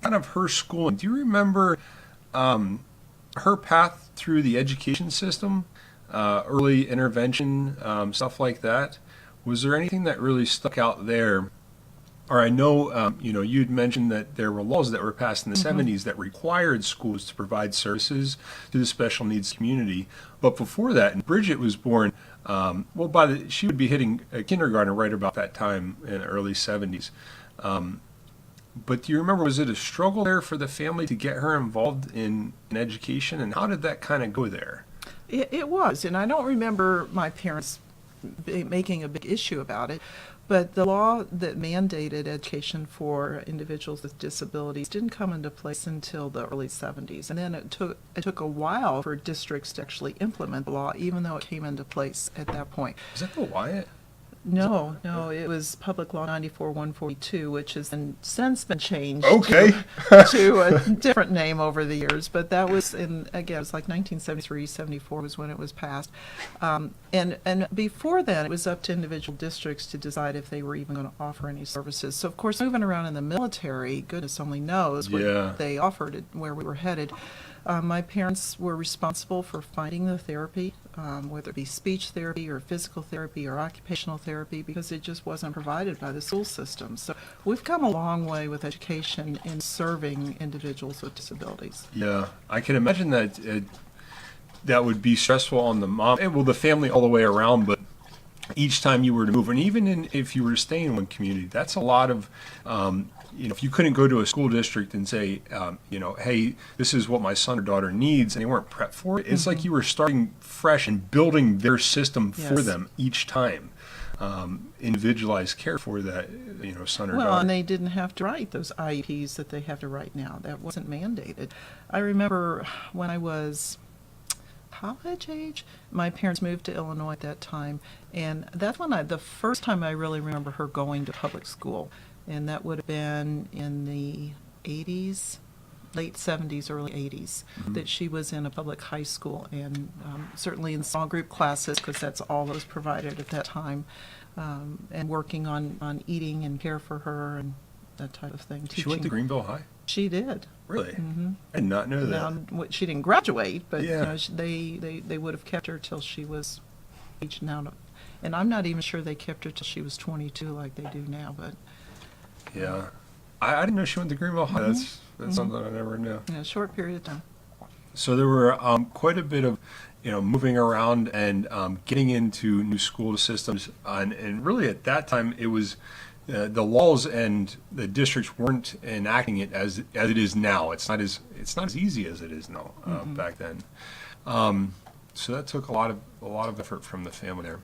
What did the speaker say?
kind of her schooling. Do you remember her path through the education system, early intervention, stuff like that? Was there anything that really stuck out there? Or I know, you'd mentioned that there were laws that were passed in the 70s that required schools to provide services to the special needs community. But before that, and Bridget was born, she would be hitting kindergarten right about that time in the early 70s. But do you remember, was it a struggle there for the family to get her involved in education? And how did that kind of go there? It was, and I don't remember my parents making a big issue about it. But the law that mandated education for individuals with disabilities didn't come into place until the early 70s. And then it took a while for districts to actually implement the law, even though it came into place at that point. Is that the Wyatt? No, it was Public Law 94-142, which has since been changed Okay. to a different name over the years. But that was it was like 1973, 74 was when it was passed. And before then, it was up to individual districts to decide if they were even going to offer any services. So, of course, moving around in the military, goodness only knows what they offered and where we were headed. My parents were responsible for finding the therapy, whether it be speech therapy or physical therapy or occupational therapy, because it just wasn't provided by the school system. So we've come a long way with education in serving individuals with disabilities. Yeah, I can imagine that that would be stressful on the mom, the family all the way around, but each time you were to move, and even if you were to stay in one community, that's a lot of, if you couldn't go to a school district and say, hey, this is what my son or daughter needs, and they weren't prepped for it, it's like you were starting fresh and building their system for them each time. Individualized care for that, son or daughter. Well, and they didn't have to write those IEPs that they have to write now. That wasn't mandated. I remember when I was college age, my parents moved to Illinois at that time, and that's when the first time I really remember her going to public school, and that would have been in the 80s, late 70s, early 80s, that she was in a public high school, and certainly in small group classes, because that's all that was provided at that time, and working on eating and care for her and that type of thing. She went to Greenville High? She did. Really? I did not know that. Now, she didn't graduate, but they would have kept her till she was aged now. And I'm not even sure they kept her till she was 22 like they do now. But yeah, I didn't know she went to Greenville High. That's something I never knew. In a short period of time. So there were quite a bit of moving around and getting into new school systems, and really at that time it was. The laws and the districts weren't enacting it as it is now. It's not as easy as it is now back then. So that took a lot of effort from the family there.